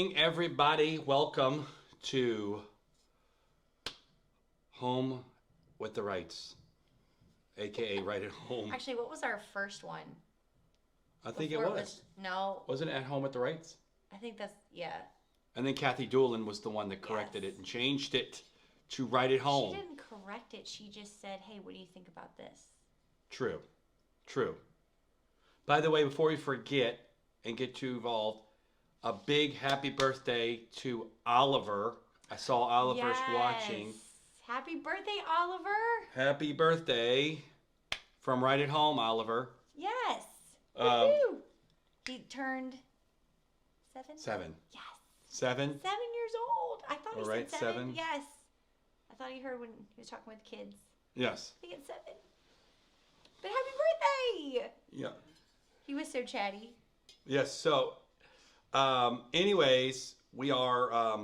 morning, everybody. Welcome to Home with the Wrights, aka Right at Home. Actually, what was our first one? I think it was. No. Wasn't it At Home with the Wrights? I think that's, yeah. And then Kathy Doolin was the one that corrected it and changed it to Right at Home. She didn't correct it. She just said, hey, what do you think about this? True. True. By the way, before we forget and get too involved, a big happy birthday to Oliver. I saw Oliver's watching. Happy birthday, Oliver. Happy birthday from Right at Home, Oliver. Yes. Woohoo. He turned 7? 7. Yes. 7? 7 years old. I thought he right, said 7. 7. Yes. I thought he heard when he was talking with kids. Yes. I think it's 7. But happy birthday. Yeah. He was so chatty. Yes. So, anyways, we are,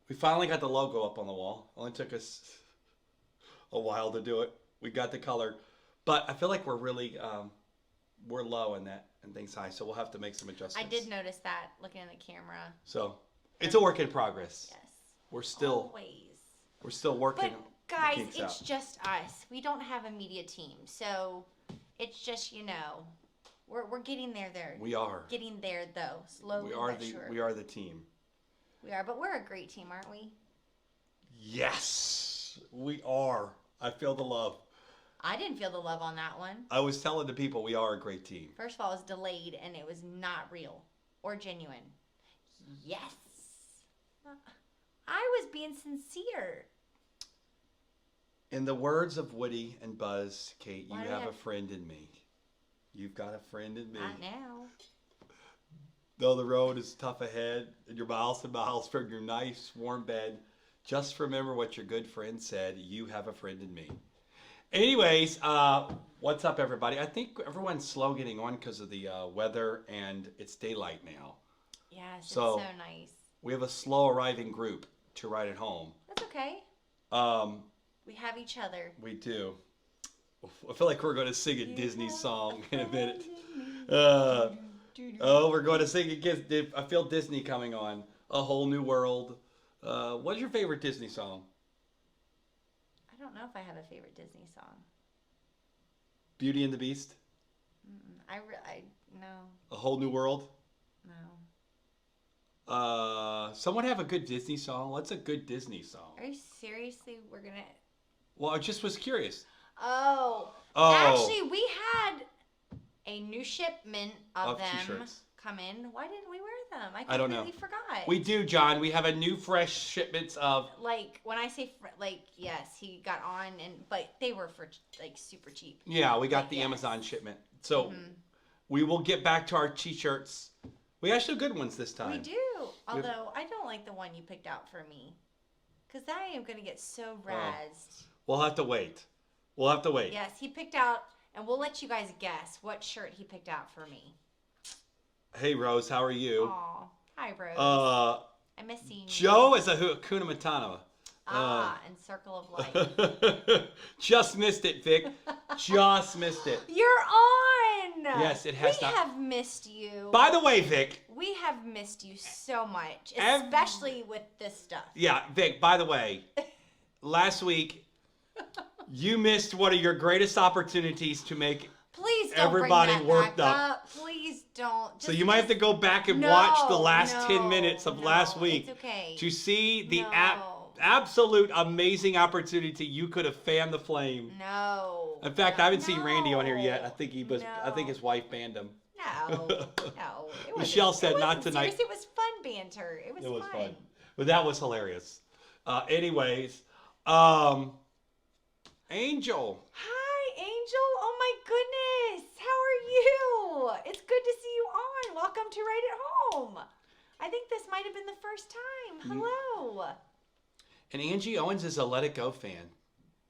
we finally got the logo up on the wall. Only took us a while to do it. We got the color, but I feel like we're really, we're low in that and things high. So we'll have to make some adjustments. I did notice that looking at the camera. So it's a work in progress. Yes. We're still working. But guys, it's just us. We don't have a media team, so it's just, you know, we're getting there. We are getting there though, slowly but sure. We are the team. We are, but we're a great team, aren't we? Yes, we are. I feel the love. I didn't feel the love on that one. I was telling the people we are a great team. First of all, it was delayed and it was not real or genuine. Yes. I was being sincere. In the words of Woody and Buzz, Kate, you have a friend in me. You've got a friend in me. Not now. Though the road is tough ahead and you're miles and miles from your nice warm bed, just remember what your good friend said. You have a friend in me. Anyways, what's up, everybody? I think everyone's slow getting on because of the weather and it's daylight now. Yes, so, it's so nice. We have a slow arriving group to Right at Home. That's okay. We have each other. We do. I feel like we're going to sing a Disney song in a minute. We're going to sing again. I feel Disney coming on. A Whole New World. What's your favorite Disney song? I don't know if I have a favorite Disney song. Beauty and the Beast? No. A Whole New World? No. Someone have a good Disney song? What's a good Disney song? Are you seriously? We're going to... Well, I just was curious. Oh. Actually, we had a new shipment of them t-shirts come in. Why didn't we wear them? I don't know. Completely forgot. We do, John. We have a new fresh shipments of... Like, when I say, yes, he got on, but they were for, super cheap. Yeah, we got the Amazon shipment. So, we will get back to our t-shirts. We actually have good ones this time. We do. Although, I don't like the one you picked out for me. Because I am going to get so razzed. We'll have to wait. We'll have to wait. Yes, he picked out, and we'll let you guys guess what shirt he picked out for me. Hey, Rose, how are you? Aw, hi, Rose. I miss seeing you. Joe is a Hakuna Matata. And Circle of Life. Just missed it, Vic. Just missed it. You're on! Yes, it has We have missed you. By the way, Vic. We have missed you so much, especially with this stuff. Yeah, Vic, by the way, last week, you missed one of your greatest opportunities to make everybody worked up. Please don't. So you might have to go back and watch the last 10 minutes of last week to see the absolute amazing opportunity you could have fanned the flame. No. In fact, I haven't seen Randy on here yet. I think I think his wife banned him. No. Michelle said not tonight. Serious. It was fun banter. It was fun. But that was hilarious. Anyways, Angel. Hi, Angel. Oh my goodness. How are you? It's good to see you on. Welcome to Right at Home. I think this might have been the first time. Hello. And Angie Owens is a Let It Go fan.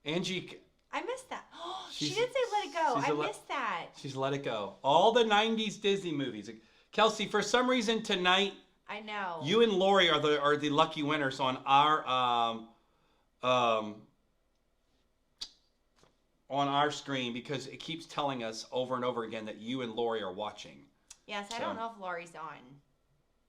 Angie. I missed that. She did say Let It Go. I missed that. She's Let It Go. All the 90s Disney movies. Kelsey, for some reason tonight, I know. You and Lori are the lucky winners on our screen because it keeps telling us over and over again that you and Lori are watching. Yes, I don't know if Lori's on.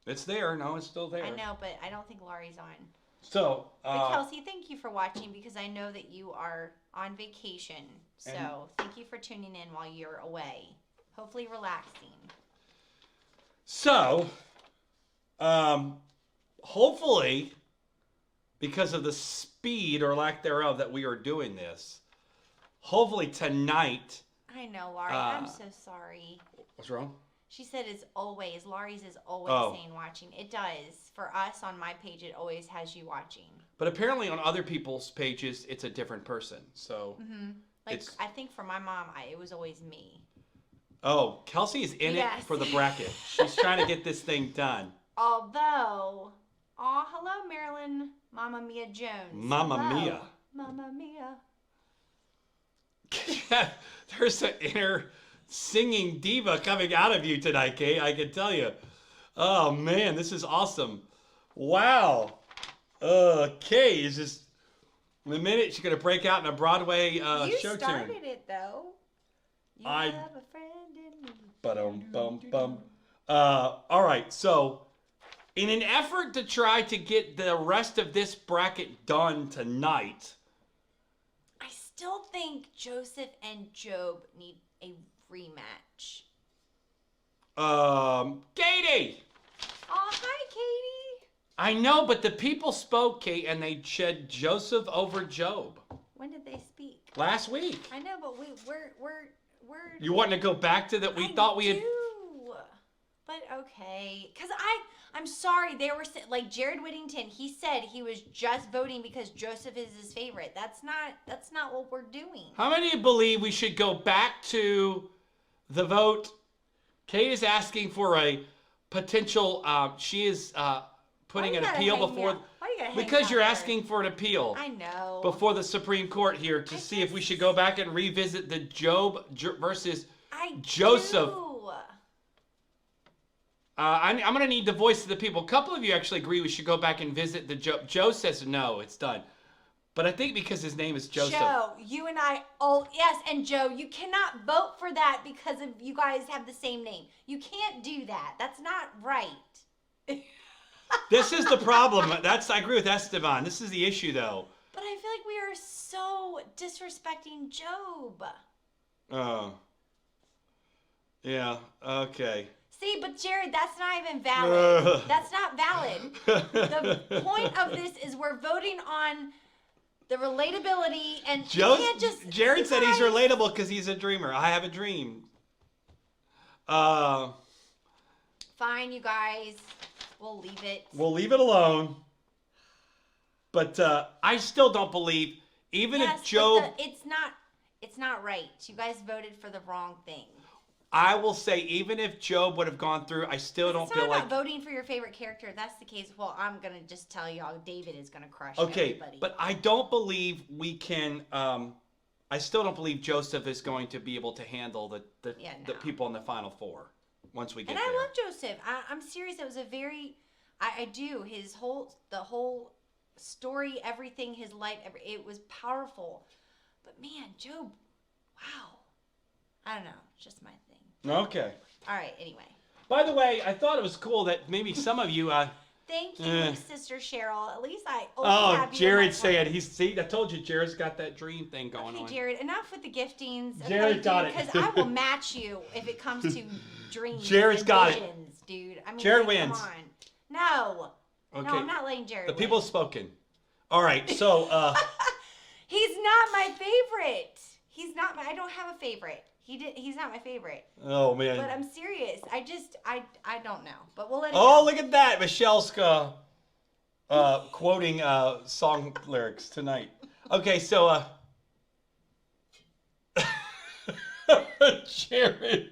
It's there. No, it's still there. I know, but I don't think Laurie's on. So, But Kelsey, thank you for watching because I know that you are on vacation. So thank you for tuning in while you're away. Hopefully relaxing. So, hopefully, because of the speed or lack thereof that we are doing this, hopefully tonight. I know, Laurie. I'm so sorry. What's wrong? She said it's always. Laurie's is always saying watching. It does. For us on my page, it always has you watching. But apparently on other people's pages, it's a different person. So, like I think for my mom, it was always me. Oh, Kelsey is in it for the bracket. She's trying to get this thing done. Although, hello, Marilyn, Mama Mia Jones. Mama Mia. Mama Mia. There's an inner singing diva coming out of you tonight, Kate. I can tell you. Oh man, this is awesome. Wow. Kate is just. In a minute, she's gonna break out in a Broadway show tune. You started it though. You have a friend in me. Ba-dum-bum-bum. All right, so in an effort to try to get the rest of this bracket done tonight, I still think Joseph and Job need a rematch. Katie! Oh, hi, Katie. I know, but the people spoke, Kate, and they said Joseph over Job. When did they speak? Last week. I know, but we're. You want to go back to that? We thought we had. But okay, because I'm sorry. They were like Jared Whittington. He said he was just voting because Joseph is his favorite. That's not what we're doing. How many of you believe we should go back to the vote? Kate is asking for a potential. She is putting an appeal before. Because you're asking for an appeal. I know. Before the Supreme Court here to see if we should go back and revisit the Job versus Joseph. I'm going to need the voice of the people. A couple of you actually agree we should go back and visit the Job. Joe says no, it's done. But I think because his name is Joseph. Joe, you and I, oh, yes, and Joe, you cannot vote for that because of you guys have the same name. You can't do that. That's not right. This is the problem. I agree with Esteban. This is the issue, though. But I feel like we are so disrespecting Job. Oh. Yeah, okay. See, but Jared, that's not even valid. That's not valid. The point of this is we're voting on the relatability, and you can't just. Jared said he's relatable because he's a dreamer. I have a dream. Fine, you guys. We'll leave it. We'll leave it alone. But I still don't believe, even if Job. It's not right. You guys voted for the wrong thing. I will say, even if Job would have gone through, I still don't feel like. It's not about voting for your favorite character. If that's the case, well, I'm going to just tell y'all David is going to crush everybody. But I don't believe we can. I still don't believe Joseph is going to be able to handle the people in the Final Four once we get there. And I love Joseph. I'm serious. It was a very. I do. The whole story, everything, his life, it was powerful. But man, Job, wow. I don't know. It's just my thing. Okay. All right. Anyway. By the way, I thought it was cool that maybe some of you. Thank you, Sister Cheryl. At least I. Oh, Jared's saying see. I told you, Jared's got that dream thing going on. Okay, Jared. Enough with the giftings. Okay, Jared got it. Because I will match you if it comes to dreams. Jared's and got visions, dude. I mean, Jared wins. Come on. No. Okay. No, I'm not letting Jared. The people have spoken. All right. So. He's not my favorite. He's not. I don't have a favorite. He's not my favorite. Oh man. But I'm serious. I don't know. But we'll let it go. Look at that. Michelle's quoting song lyrics tonight. Okay, so Jared.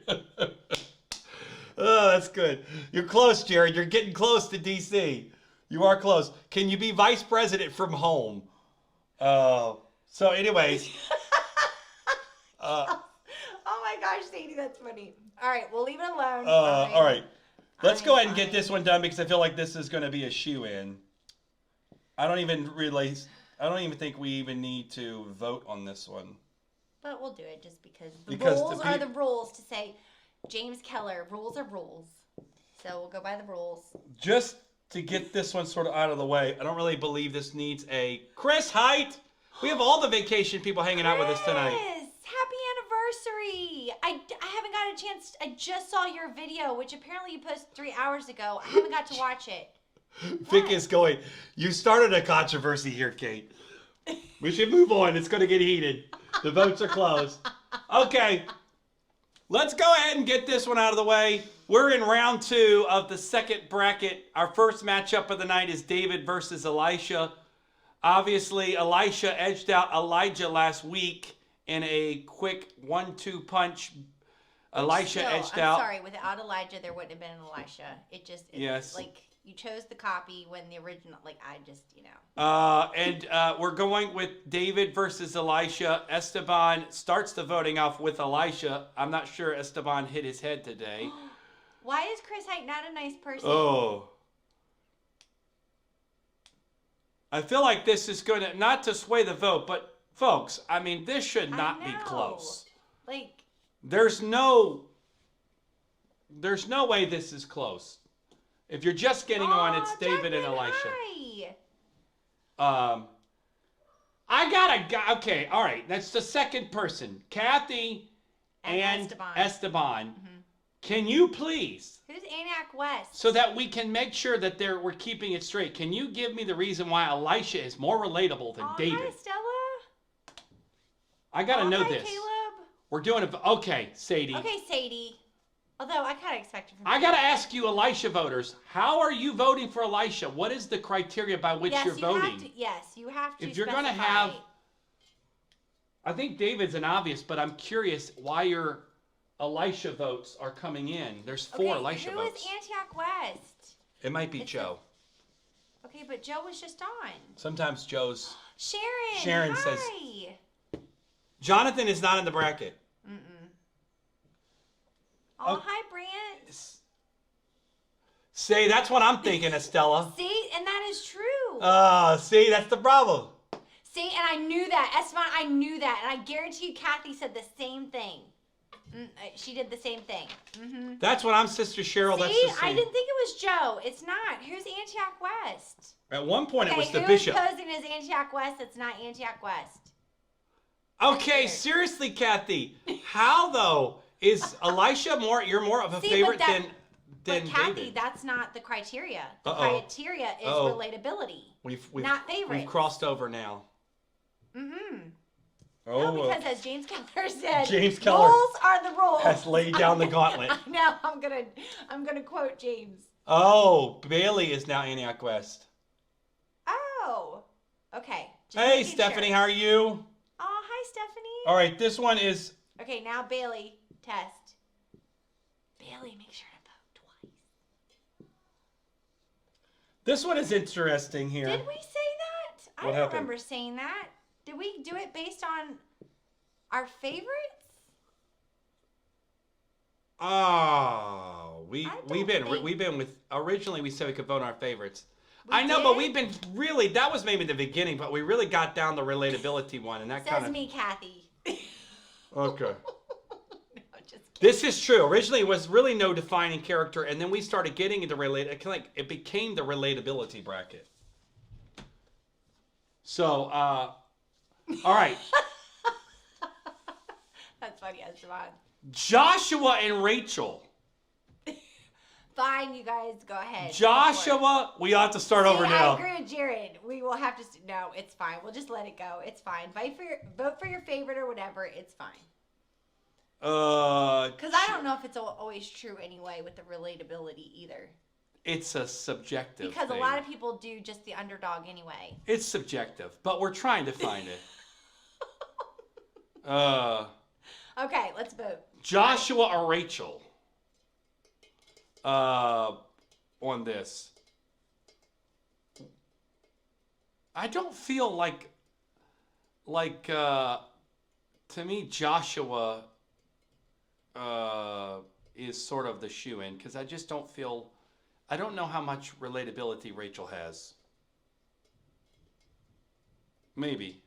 Oh, that's good. You're close, Jared. You're getting close to DC. You are close. Can you be vice president from home? So anyways. Oh my gosh, Sadie, that's funny. All right, we'll leave it alone. All right. Let's go ahead and get this one done because I feel like this is going to be a shoe-in. I don't even think we even need to vote on this one. But we'll do it just because the rules are the rules to say, James Keller, rules are rules. So we'll go by the rules. Just to get this one sort of out of the way, I don't really believe this needs a Chris Height. We have all the vacation people hanging out with us tonight. Chris, happy anniversary! I haven't got a chance. I just saw your video, which apparently you posted 3 hours ago. I haven't got to watch it. Vic is going, you started a controversy here, Kate. We should move on. It's going to get heated. The votes are closed. Okay. Let's go ahead and get this one out of the way. We're in round 2 of the second bracket. Our first matchup of the night is David versus Elisha. Obviously, Elisha edged out Elijah last week in a quick 1-2 punch. Elisha edged out. I'm sorry, without Elijah, there wouldn't have been an Elisha. It's like you chose the copy when the original, like I just, And we're going with David versus Elisha. Esteban starts the voting off with Elisha. I'm not sure Esteban hit his head today. Why is Chris Height not a nice person? Oh. I feel like this is going to, not to sway the vote, but folks, I mean, this should not be close. Like, there's no way this is close. If you're just getting on, it's David and Elisha. Hi. I got a guy. Okay, all right. That's the second person, Kathy and Esteban. Mm-hmm. Can you please? Who's Anac West? So that we can make sure that we're keeping it straight. Can you give me the reason why Elisha is more relatable than David? Hi, Stella. I gotta know this. Caleb. We're doing it. Okay, Sadie. Okay, Sadie. Although I kind of expected from I gotta ask you, Elisha voters, how are you voting for Elisha? What is the criteria by which you're voting? Yes, you have to. If you're gonna have, I think David's an obvious, but I'm curious why your Elisha votes are coming in. There's 4 Elisha votes. Who is Antioch West? It might be Joe. Okay, but Joe was just on. Sometimes Joe's. Sharon says. Hi. Jonathan is not in the bracket. Oh, hi, Brant. See, that's what I'm thinking, Estella. See, and that is true. See, that's the problem. See, and I knew that. Esteban, I knew that. And I guarantee you Kathy said the same thing. She did the same thing. Mm-hmm. That's what I'm, Sister Cheryl. See, that's the same. I didn't think it was Joe. It's not. Who's Antioch West? At one point, it was the who bishop. Who's posing as Antioch West? It's not Antioch West. Okay, seriously, Kathy. How, though? Is Elisha more, you're more of a favorite than But Kathy, David? That's not the criteria. The criteria is relatability, we've not favorite. We've crossed over now. Mm-hmm. Oh, no, because as James Keller said, James Keller rules are the rules. has laid down the gauntlet. I know. I'm gonna quote James. Oh, Bailey is now Antioch West. Oh, okay. Hey, Stephanie, how are you? Oh, hi, Stephanie. All right, this one is. Okay, now Bailey, test. Bailey, make sure to vote twice. This one is interesting here. Did we say that? I don't remember saying that. Did we do it based on our favorites? Oh, we've been with, originally we said we could vote on our favorites. I know, but we've been really, that was maybe the beginning, but we really got down the relatability one, and that kind of. Says me, Kathy. Okay. No, just kidding. This is true. Originally, it was really no defining character, and then we started getting into it became the relatability bracket. So, all right. That's funny, Esteban. Joshua and Rachel. Fine, you guys, go ahead. Joshua, we ought to start over now. I agree with Jared. We will have to. No, it's fine. We'll just let it go. It's fine. Vote for your favorite or whatever. It's fine. Because I don't know if it's always true anyway with the relatability either. It's a subjective Because thing. a lot of people do just the underdog anyway. It's subjective, but we're trying to find it. Okay, let's vote. Joshua or Rachel? On this. I don't feel like to me Joshua is sort of the shoe-in because I just don't feel, I don't know how much relatability Rachel has. Maybe.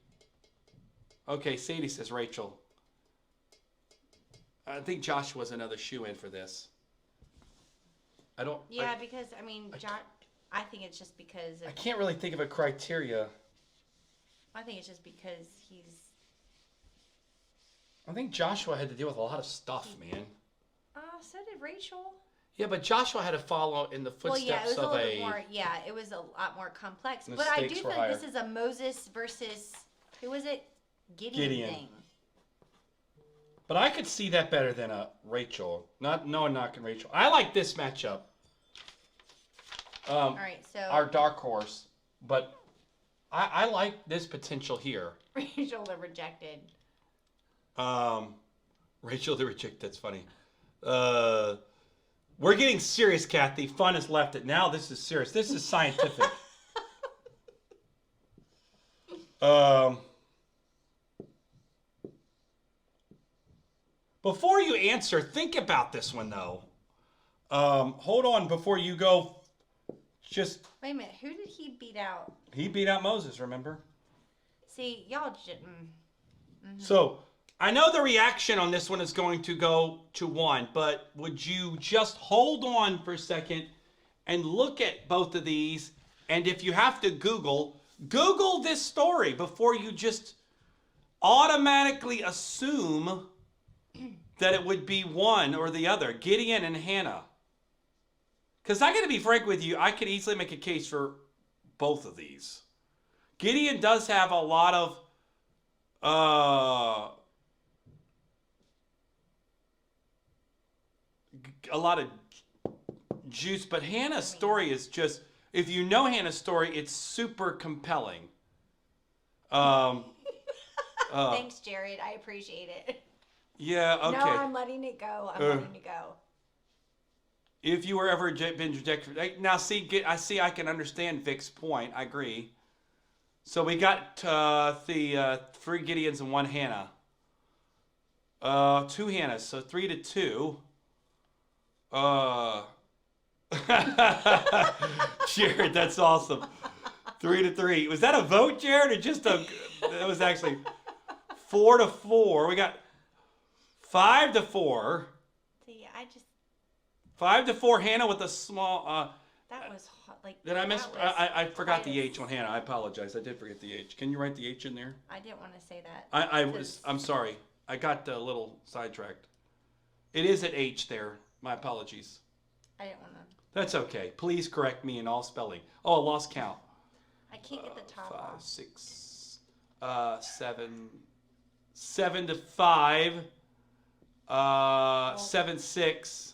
Okay, Sadie says Rachel. I think Joshua's another shoe-in for this. I don't. Yeah, because I mean, I think it's just because I can't really think of a criteria. I think it's just because he's. I think Joshua had to deal with a lot of stuff, man. So did Rachel. Yeah, but Joshua had to follow in the Well, yeah, it footsteps was a of little bit more. Yeah, it was a lot more complex. The But I do stakes feel were like higher. this is a Moses versus who was it? Gideon thing. But I could see that better than a Rachel. No one knocking Rachel. I like this matchup. All right, so Our dark horse, but I like this potential here. Rachel the rejected. Rachel the rejected. That's funny. We're getting serious, Kathy. Fun has left it. Now this is serious. This is scientific. Before you answer, think about this one though. Hold on before you go. Just Wait a minute, who did he beat out? he beat out Moses. Remember? See, y'all didn't. So I know the reaction on this one is going to go to one, but would you just hold on for a second and look at both of these? And if you have to Google this story before you just automatically assume that it would be one or the other, Gideon and Hannah. Because I got to be frank with you, I could easily make a case for both of these. Gideon does have a lot of juice, but Hannah's story is just, if you know Hannah's story, it's super compelling. Thanks, Jared. I appreciate it. Yeah, okay. No, I'm letting it go. I'm letting it go. If you were ever been rejected, now I can understand Vic's point. I agree. So we got the 3 Gideons and 1 Hannah. 2 Hannahs, so 3-2. Jared, that's awesome. 3-3. Was that a vote, Jared, or just a? That was actually 4-4. We got 5-4. See, I just 5-4. Hannah with a small. that was hot. Like Did I miss? that was I forgot the quite a- H on Hannah. I apologize. I did forget the H. Can you write the H in there? I didn't want to say that. I'm sorry. I got a little sidetracked. It is at H there. My apologies. I didn't want to. That's okay. Please correct me in all spelling. Oh, I lost count. I can't get the top 5, off. 6, 7, 7-5, 7-6,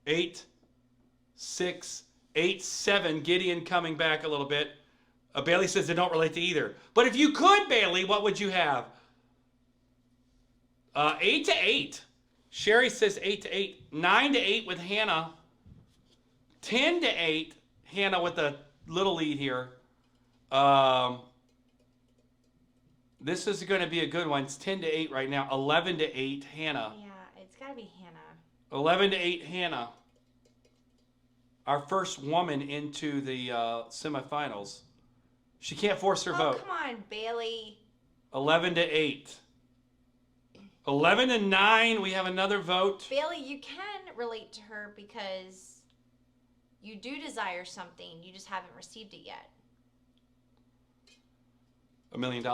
8-6, 8-7. Gideon coming back a little bit. Bailey says they don't relate to either. But if you could, Bailey, what would you have? 8-8. Sherry says 8-8. 9-8 with Hannah. 10-8. Hannah with a little lead here. This is going to be a good one. It's 10-8 right now. 11-8 Hannah. Yeah, it's got to be Hannah. 11-8 Hannah. Our first woman into the semifinals. She can't force her vote. Come on, Bailey. 11-8. 11-9. We have another vote. Bailey, you can relate to her because you do desire something. You just haven't received it yet. $1 million.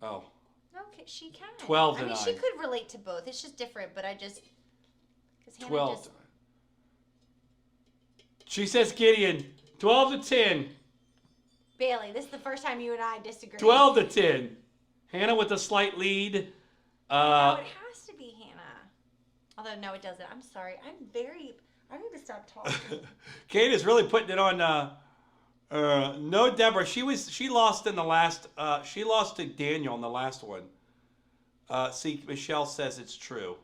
Oh. Okay, she can. 12 to I mean, 9. she could relate to both. It's just different, but I just because Hannah 12. just She says Gideon. 12-10. Bailey. This is the first time you and I disagree. 12-10. Hannah with a slight lead. No, it has to be Hannah. Although no, it doesn't. I'm sorry. I need to stop talking. Kate is really putting it on. No, Deborah. She lost in the last. She lost to Daniel in the last one. See, Michelle says it's true.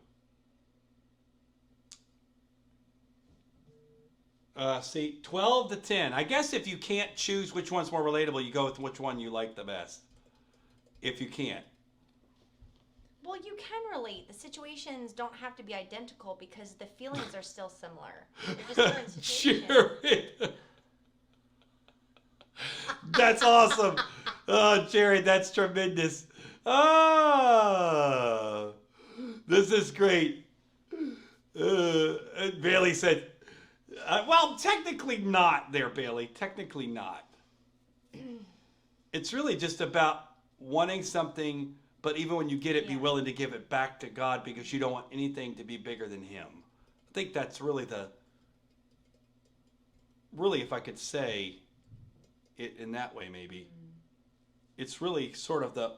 See, 12-10. I guess if you can't choose which one's more relatable, you go with which one you like the best. If you can't. Well, you can relate. The situations don't have to be identical because the feelings are still similar. They're just different situations. Jared. That's awesome. Oh, Jared, that's tremendous. Oh, this is great. And Bailey said, well, technically not there, Bailey. Technically not. It's really just about wanting something, but even when you get it, be Yeah. willing to give it back to God because you don't want anything to be bigger than Him. I think that's really if I could say it in that way, maybe. It's really sort of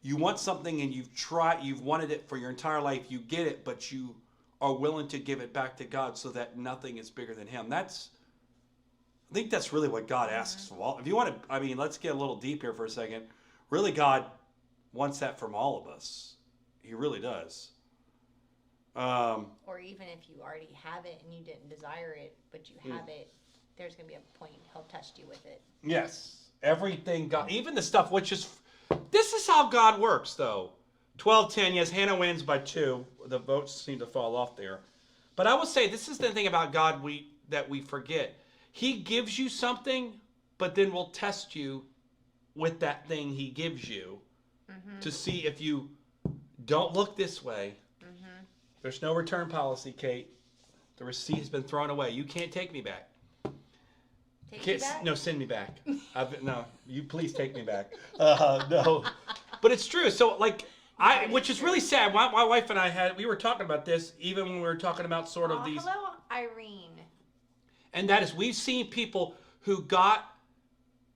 you want something and you've wanted it for your entire life, you get it, but you are willing to give it back to God so that nothing is bigger than Him. I think that's really what God asks of all. If you want to, I mean, let's get a little deep here for a second. Really, God wants that from all of us. He really does. Or even if you already have it and you didn't desire it, but you have it, there's going to be a point He'll test you with it. Yes. Everything God, even the stuff this is how God works, though. 12-10, yes, Hannah wins by 2. The votes seem to fall off there. But I will say, this is the thing about God that we forget. He gives you something, but then will test you with that thing He gives you to see if you don't look this way. There's no return policy, Kate. The receipt has been thrown away. You can't take me back. Take you back? No, send me back. No, you please take me back. No, but it's true. So, which is really sad. My wife and we were talking about this even when we were talking about sort of these. Hello, Irene. And that is, we've seen people who got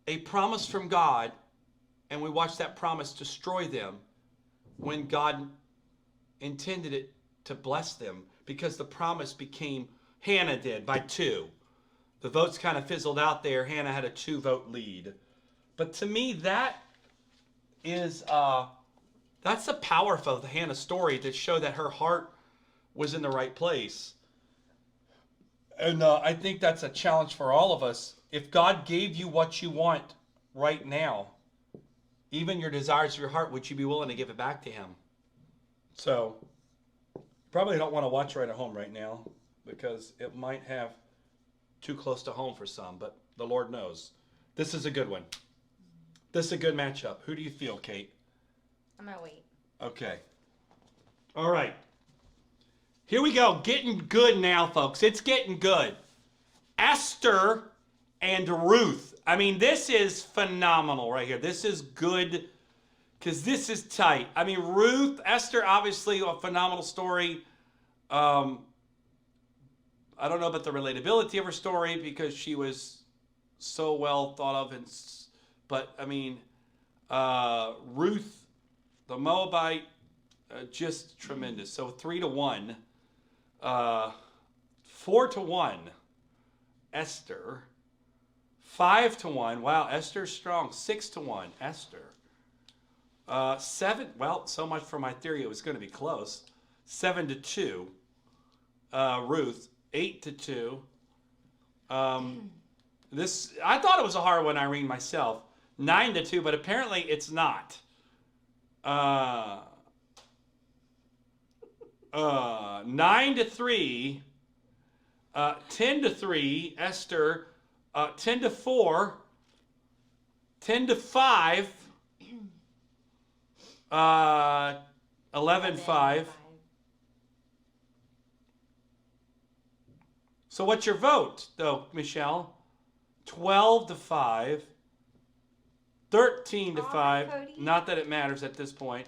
a promise from God, and we watched that promise destroy them when God intended it to bless them, because the promise became, Hannah did, by 2. The votes kind of fizzled out there. Hannah had a 2-vote lead. But to me, that's the power of the Hannah story, to show that her heart was in the right place. And I think that's a challenge for all of us. If God gave you what you want right now, even your desires of your heart, would you be willing to give it back to Him? So, probably don't want to watch right at home right now, because it might have too close to home for some, but the Lord knows. This is a good one. This is a good matchup. Who do you feel, Kate? I'm going to wait. Okay. All right. Here we go. Getting good now, folks. It's getting good. Esther and Ruth. I mean, this is phenomenal right here. This is good because this is tight. I mean, Esther, obviously a phenomenal story. I don't know about the relatability of her story because she was so well thought of, but I mean, Ruth, the Moabite, just tremendous. So 3-1, 4-1, Esther, 5-1. Wow, Esther's strong. 6-1, Esther. 7. Well, so much for my theory. It was going to be close. 7-2, Ruth. 8-2. This, I thought it was a hard one, Irene, myself. 9-2, but apparently it's not. 9-3. 10-3. Esther. 10-4. 10-5. 11-5. So what's your vote, though, Michelle? 12-5, 13-5. Cody. Not that it matters at this point.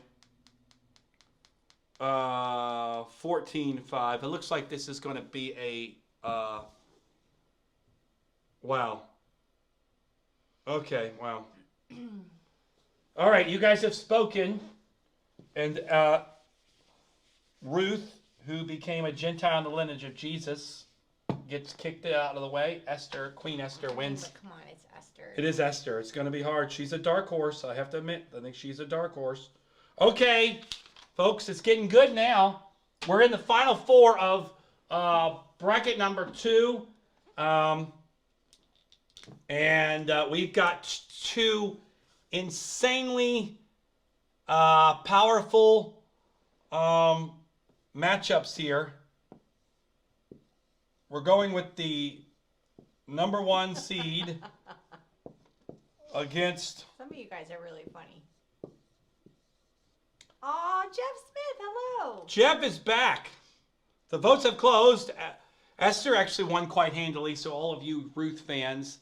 14-5. It looks like this is going to be a. Wow. Okay. Wow. All right. You guys have spoken, and Ruth, who became a Gentile in the lineage of Jesus, gets kicked out of the way. Queen Esther wins. But come on, it's Esther. It is Esther. It's going to be hard. She's a dark horse. I have to admit. I think she's a dark horse. Okay, folks, it's getting good now. We're in the final 4 of bracket number 2. And we've got 2 insanely powerful matchups here. We're going with the number 1 seed against. Some of you guys are really funny. Aw, Jeff Smith, hello. Jeff is back. The votes have closed. Esther actually won quite handily, so all of you Ruth fans.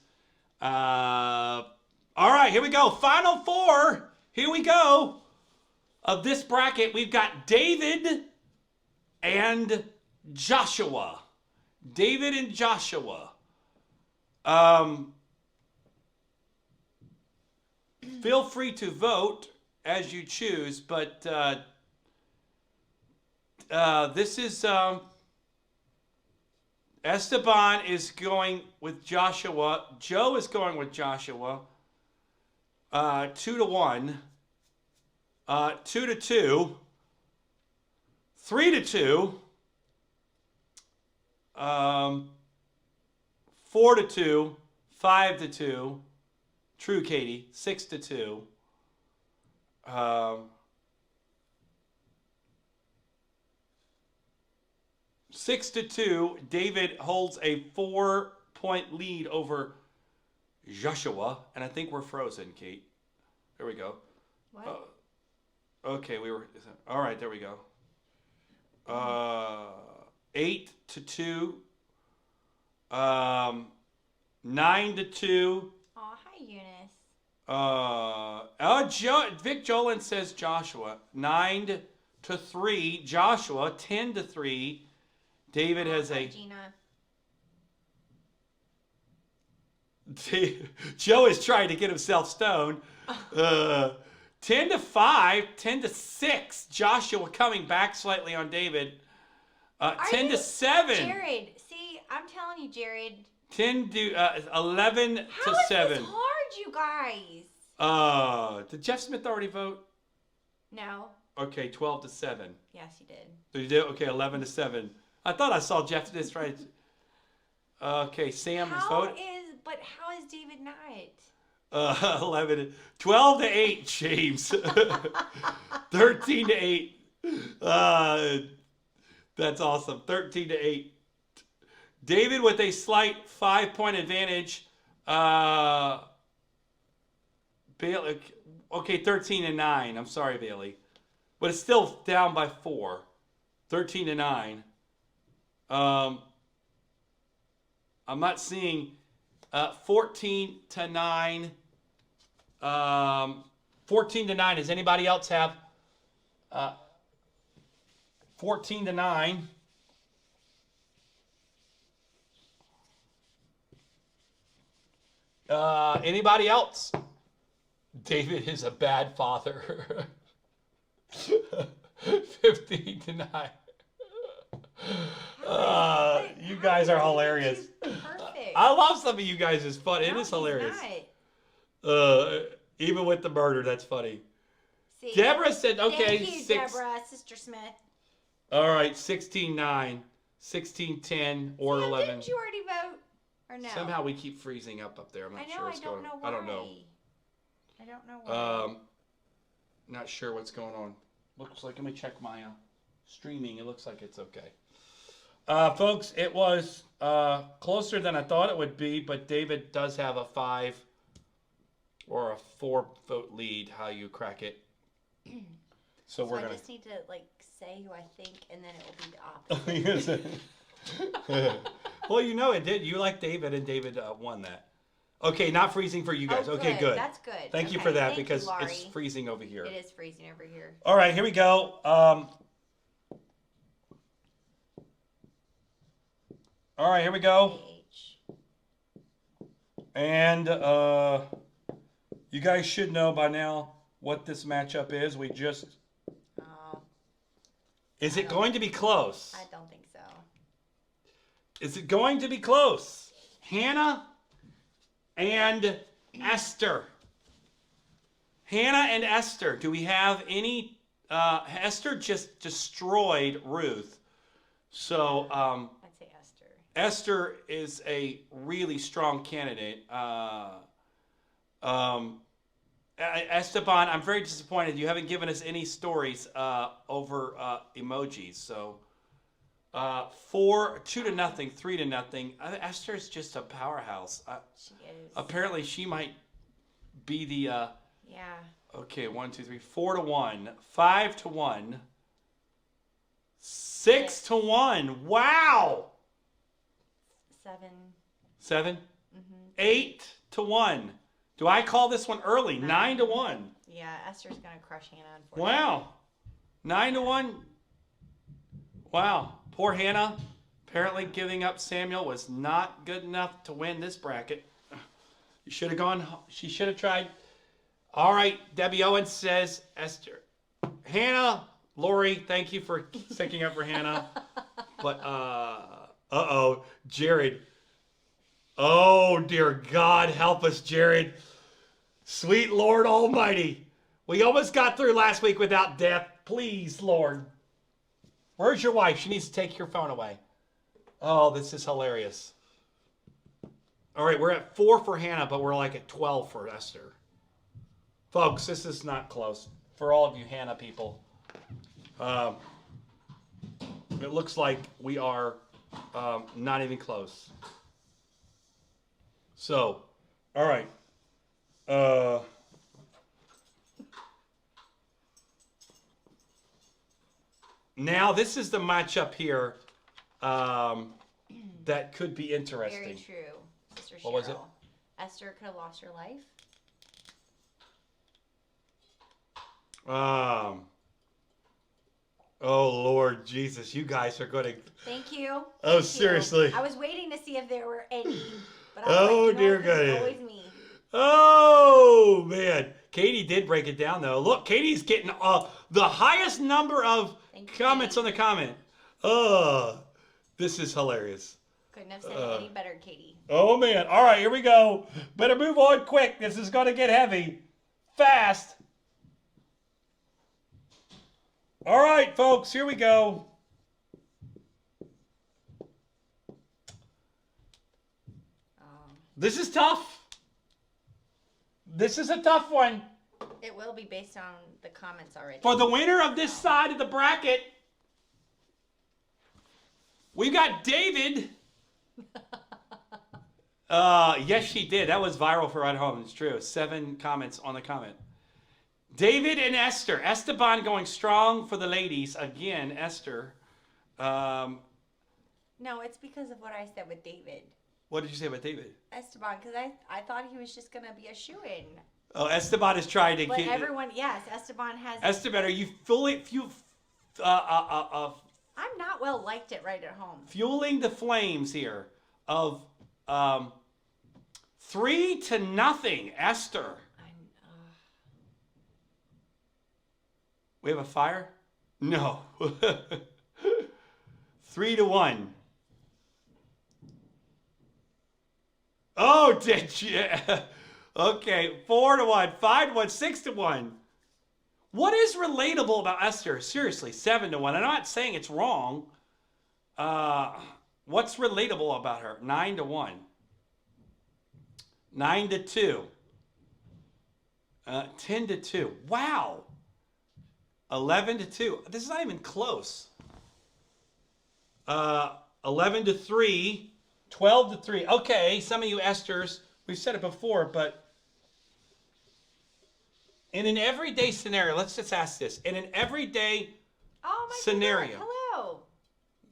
All right, here we go. Final four. Here we go. Of this bracket, we've got David and Joshua. David and Joshua. Feel free to vote as you choose, but this is Esteban is going with Joshua. Joe is going with Joshua. 2-1. 2-2. 3-2. 4-2. 5-2. True, Katie. 6-2. 6-2. David holds a 4-point lead over Joshua, and I think we're frozen, Kate. There we go. What? Okay, we were. All right, there we go. 8-2. 9-2. Oh, hi, Eunice. Vic Jolin says Joshua. 9-3. Joshua. 10-3. David has Hi, a. Gina. Joe is trying to get himself stoned. 10-5. 10-6. Joshua coming back slightly on David. 10-7. Jared, see, I'm telling you, Jared. 11 to How is 7. this hard, you guys? Did Jeff Smith already vote? No. Okay, 12 to 7. Yes, you did. So you did? Okay, 11 to 7. I thought I saw Jeff Smith right. Okay, Sam is voting. How is David not? 11, 12 to 8, James. 13 to 8. That's awesome. 13 to 8. David with a slight 5-point advantage. Bailey, okay, 13 to 9. I'm sorry, Bailey. But it's still down by 4. 13 to 9. I'm not seeing 14 to 9. 14 to 9. Does anybody else have 14 to 9? Anybody else? David is a bad father. 15 to 9. You guys are hilarious. Perfect. I love some of you guys. It's fun. It No, is hilarious. he's not. Even with the murder, that's funny. See, Deborah said, okay, Thank you, 6. Deborah, Sister Smith. All right, 16-9, 16-10, or Sam, 11. Didn't you already vote? Or no? Somehow we keep freezing up there. I'm not I know, sure what's I don't going know on. why. I don't know. I don't know why. Not sure what's going on. Looks like, let me check my streaming. It looks like it's okay. Folks, it was closer than I thought it would be, but David does have a 5 or a 4-vote lead. How you crack it? So we're I gonna. just need to say who I think, and then it will be the opposite. Well, you know it did. You like David, and David won that. Okay, not freezing for you guys. Oh, okay, good. That's good. Thank you Okay, for that thank you, because Laurie. it's freezing over here. It is freezing over here. All right, here we go. All right, here we go. H. And you guys should know by now what this matchup is. We just. Oh, Is it going to be close? I don't think so. Is it going to be close? Hannah and Esther. Hannah and Esther. Do we have any? Esther just destroyed Ruth. So I'd say Esther. Esther is a really strong candidate. Esteban, I'm very disappointed. You haven't given us any stories over emojis. So 2-0, 3-0. Esther's just a powerhouse. She is. Apparently, she might be the. Yeah. Okay, 1, 2, 3, 4-1, 5-1, 6 to 1. Wow. 7. 7. 8 to 1. Do I call this one early? 9 to 1. Yeah, Esther's gonna crush Hannah. Unfortunately. Wow. 9 to 1. Wow. Poor Hannah. Apparently giving up Samuel was not good enough to win this bracket. You should have gone. She should have tried. All right. Debbie Owens says, Esther. Hannah, Lori, thank you for sticking up for Hannah. But, uh-oh, Jared. Oh, dear God, help us, Jared. Sweet Lord Almighty. We almost got through last week without death. Please, Lord. Where's your wife? She needs to take your phone away. Oh, this is hilarious. All right, we're at 4 for Hannah, but we're like at 12 for Esther. Folks, this is not close. For all of you Hannah people. It looks like we are not even close. So, all right. Now, this is the matchup here that could be interesting. Very true, Sister Cheryl. What was it? Esther could have lost her life. Oh, Lord Jesus, you guys are going to... Thank you. Oh, Thank seriously. You. I was waiting to see if there were any. But I Oh, was like, dear this God. is always me. Oh, man. Katie did break it down, though. Look, Katie's getting the highest number of comments on the comment. This is hilarious. Couldn't have said it any better, Katie. Oh, man. All right, here we go. Better move on quick. This is going to get heavy. Fast. All right, folks, here we go. This is tough. This is a tough one. It will be based on the comments already. For the winner of this side of the bracket, we've got David. Yes, she did. That was viral for at home. It's true. 7 comments on the comment. David and Esther. Esteban going strong for the ladies. Again, Esther. No, it's because of what I said with David. What did you say about David? Esteban, because I thought he was just going to be a shoo-in. Oh, Esteban is trying to But keep... everyone, yes, Esteban has... Esteban, are you fully... I'm not well liked at Right at Home. Fueling the flames here of 3-0, Esther. We have a fire? No. 3-1. Oh, did you? Okay, 4-1, 5-1, 6-1. What is relatable about Esther? Seriously, 7-1. I'm not saying it's wrong. What's relatable about her? 9-1. 9-2. 10-2. Wow. 11-2. This is not even close. 11-3. 12-3. Okay, some of you Esthers, we've said it before, but in an everyday scenario, let's just ask this. In an everyday scenario, God, hello.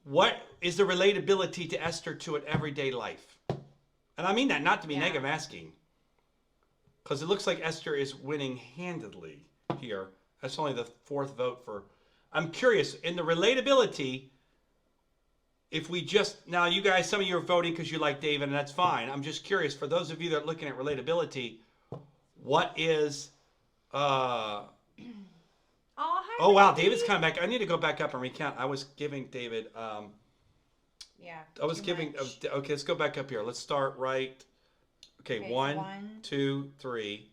what is the relatability to Esther to an everyday life? And I mean that not to be negative, I'm asking. Because it looks like Esther is winning handedly here. That's only the 4th vote for... I'm curious, in the relatability... If we just, now you guys, some of you are voting because you like David, and that's fine. I'm just curious, for those of you that are looking at relatability, what is, hi, oh wow, Randy. David's coming back. I need to go back up and recount. I was giving David, Yeah. I was giving, much. okay, let's go back up here. Let's start right, okay, 1, 2, 3.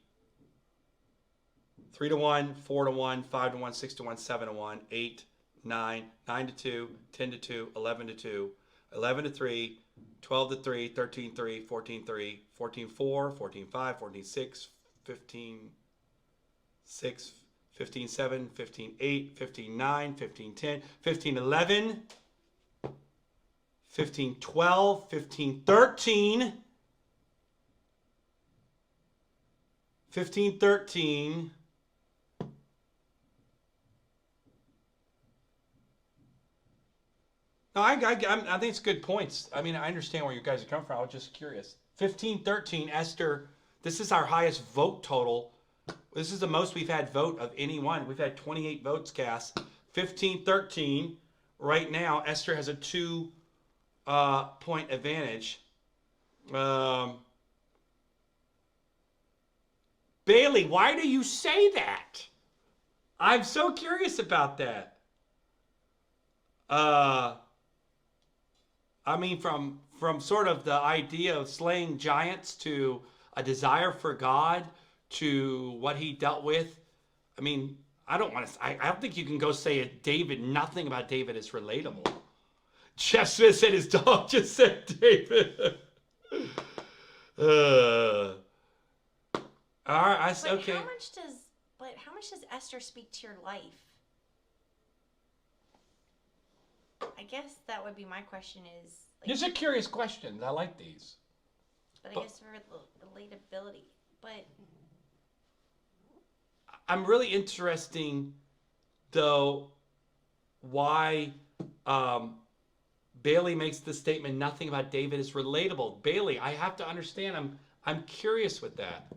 3-1, 4-1, 5-1, 6-1, 7-1, 8, 9, 9-2, 10-2, 11-2, 11-3, 12-3, 13-3, 14-3, 14-4, 14-5, 14-6, 15-6, 15-7, 15-8, 15-9, 15-10, 15-11, 15-12, 15-13, 15-13, No, I think it's good points. I mean, I understand where you guys are coming from. I was just curious. 15-13, Esther. This is our highest vote total. This is the most we've had vote of anyone. We've had 28 votes cast. 15-13. Right now, Esther has a 2-point advantage. Bailey, why do you say that? I'm so curious about that. I mean, from sort of the idea of slaying giants to a desire for God to what he dealt with. I mean, I don't think you can go say it. Nothing about David is relatable. Jeff Smith said his dog just said David. All right, okay. How much does Esther speak to your life? I guess that would be my question is. These are curious questions. I like these. But I guess for relatability. But I'm really interesting, though, why Bailey makes the statement, nothing about David is relatable. Bailey, I have to understand. I'm curious with that.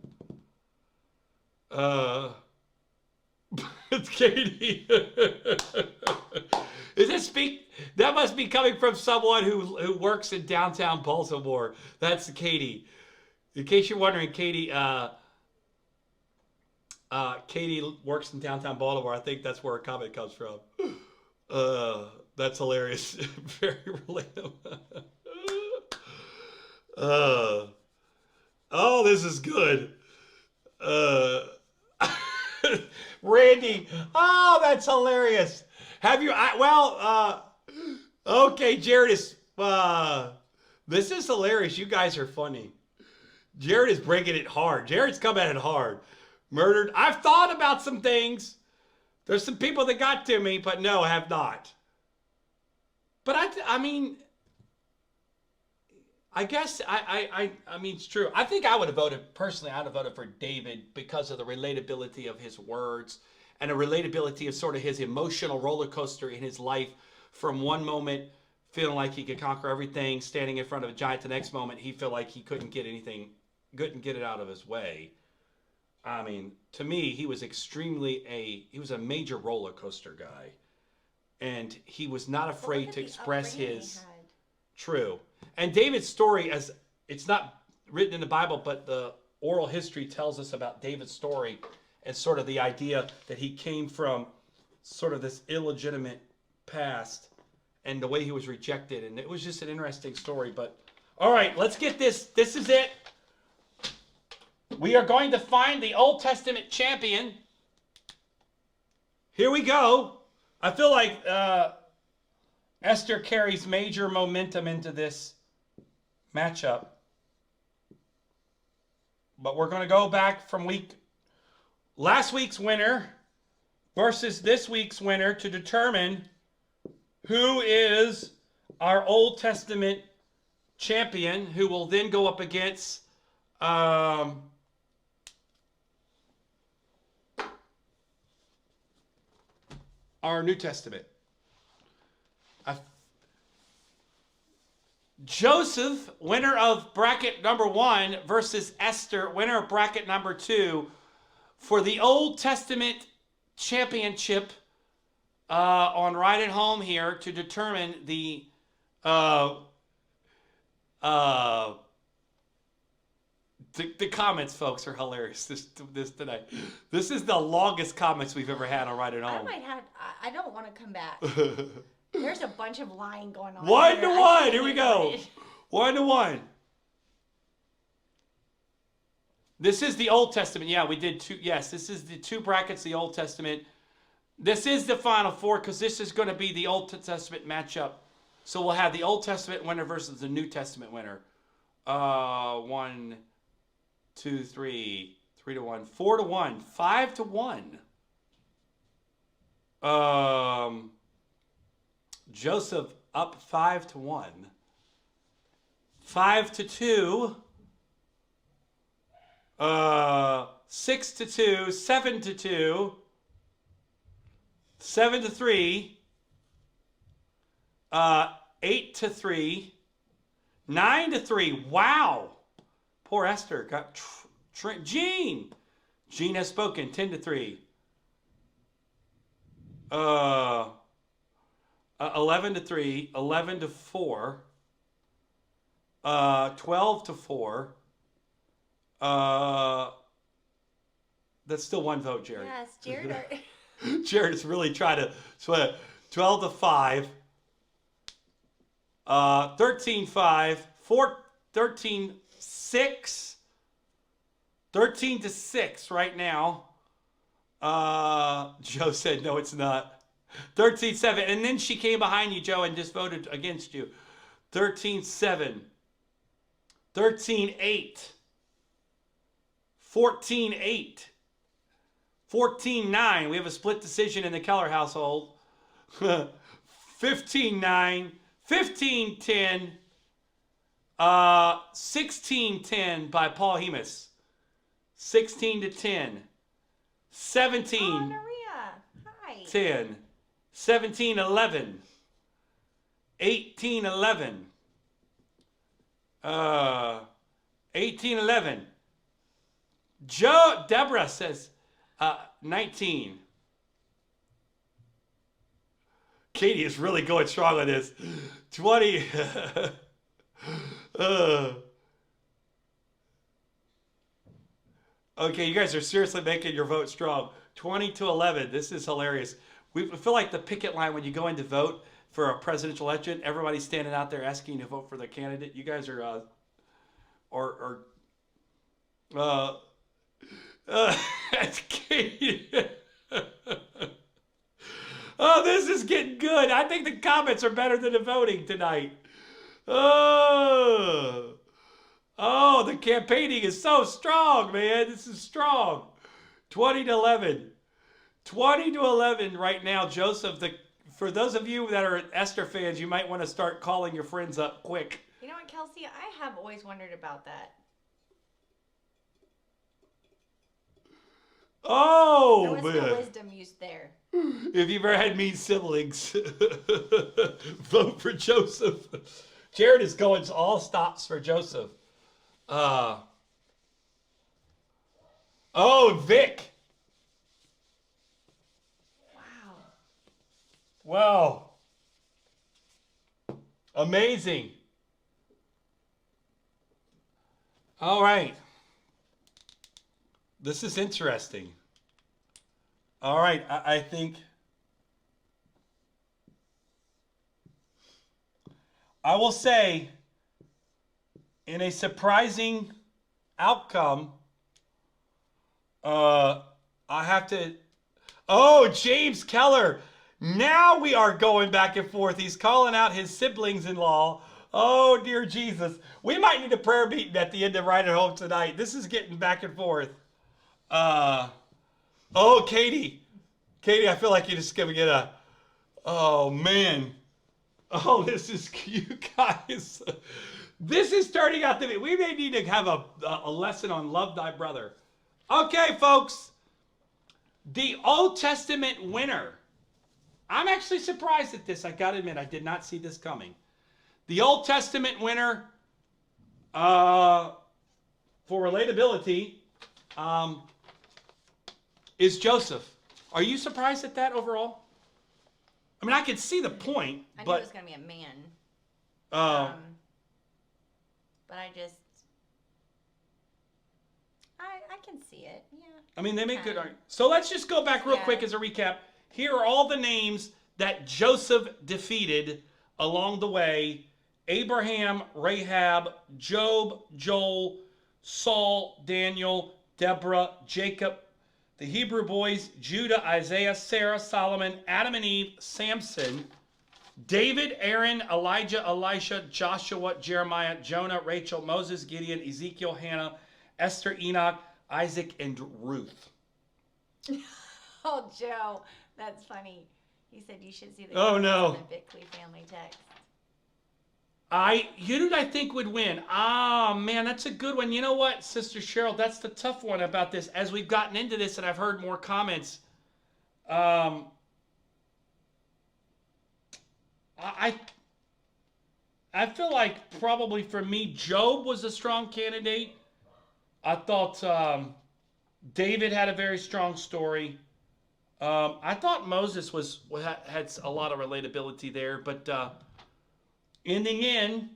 It's Katie. That must be coming from someone who works in downtown Baltimore. That's Katie. In case you're wondering, Katie works in downtown Baltimore. I think that's where her comment comes from. That's hilarious. Very relatable. Oh, this is good. Randy, oh, that's hilarious. Have you? Okay, Jared is. This is hilarious. You guys are funny. Jared is breaking it hard. Jared's coming at it hard. Murdered. I've thought about some things. There's some people that got to me, but no, I have not. But I mean, I guess I mean, it's true. I think I would have voted, personally, I would have voted for David because of the relatability of his words and the relatability of sort of his emotional roller coaster in his life, from one moment feeling like he could conquer everything, standing in front of a giant, the next moment he felt like he couldn't get it out of his way. I mean, to me, he was he was a major roller coaster guy. And he was not afraid to express his... True. And David's story, as it's not written in the Bible, but the oral history tells us about David's story and sort of the idea that he came from sort of this illegitimate past and the way he was rejected. And it was just an interesting story. But all right, let's get this. This is it. We are going to find the Old Testament champion. Here we go. I feel like Esther carries major momentum into this matchup. But we're going to go back from last week's winner versus this week's winner to determine who is our Old Testament champion, who will then go up against our New Testament. Joseph, winner of bracket number 1, versus Esther, winner of bracket number 2, for the Old Testament championship on Right at Home here to determine the comments, folks, are hilarious this tonight. This is the longest comments we've ever had on Right at Home. I don't want to come back. There's a bunch of lying going on. 1-1. Here we go. 1-1. This is the Old Testament. Yeah, we did two. Yes, this is the 2 brackets, the Old Testament. This is the Final Four because this is going to be the Old Testament matchup. So we'll have the Old Testament winner versus the New Testament winner. 1, 2, 3, 3-1, 4-1, 5-1. Joseph up 5-1. 5-2. 6-2. 7-2. 7-3. 8-3, 9-3. Wow. Poor Esther got Jean. Jean has spoken. 10-3. 11-3, 11-4, 12-4. That's still one vote, Jared. Yes, Jared. Jared is really trying to sweat. 12-5, 13-5, 13-6, 13-6 right now. Joe said no, it's not. 13-7, and then she came behind you, Joe, and just voted against you. 13-7, 13-8, 14-8, 14-9. We have a split decision in the Keller household. 15-9, 15-10, 16-10 by Paul Hemus. 16-10, 17. Oh, Maria. Hi. 10, 17-11, 18-11, 18-11. Deborah says 19. Katie is really going strong on this. 20. Okay, you guys are seriously making your vote strong. 20-11. This is hilarious. We feel like the picket line when you go in to vote for a presidential election. Everybody's standing out there asking you to vote for the candidate. You guys are, Katie. Oh, this is getting good. I think the comments are better than the voting tonight. Oh, the campaigning is so strong, man. This is strong. 20-11. 20-11 right now, Joseph. For those of you that are Esther fans, you might want to start calling your friends up quick. You know what, Kelsey? I have always wondered about that. Oh, There was man. no wisdom used there. If you've ever had mean siblings, vote for Joseph. Jared is going to all stops for Joseph. Vic. Wow. Amazing. All right. This is interesting. All right. I think I will say in a surprising outcome, I have to. Oh, James Keller. Now we are going back and forth. He's calling out his siblings-in-law. Oh, dear Jesus. We might need a prayer meeting at the end of Right at Home tonight. This is getting back and forth. Katie. Katie, I feel like you're just going to get a... Oh, man. Oh, this is... You guys... This is turning out to be... We may need to have a lesson on Love Thy Brother. Okay, folks. The Old Testament winner. I'm actually surprised at this. I got to admit, I did not see this coming. The Old Testament winner for relatability is Joseph. Are you surprised at that overall? I mean, I could see the point, I knew but it was going to be a man. but But I can see it. Yeah. I mean, they make good Okay. arguments. So let's just go back real Yeah. quick as a recap. Here are all the names that Joseph defeated along the way. Abraham, Rahab, Job, Joel, Saul, Daniel, Deborah, Jacob, the Hebrew boys, Judah, Isaiah, Sarah, Solomon, Adam and Eve, Samson, David, Aaron, Elijah, Elisha, Joshua, Jeremiah, Jonah, Rachel, Moses, Gideon, Ezekiel, Hannah, Esther, Enoch, Isaac, and Ruth. Oh, Joe, that's funny. He said you should see the Oh, comments no. on the Bickley family text. You who I think would win? Ah, man, that's a good one. You know what, Sister Cheryl, that's the tough one about this. As we've gotten into this and I've heard more comments, I feel like probably for me, Job was a strong candidate. I thought David had a very strong story. I thought Moses had a lot of relatability there, but in the end,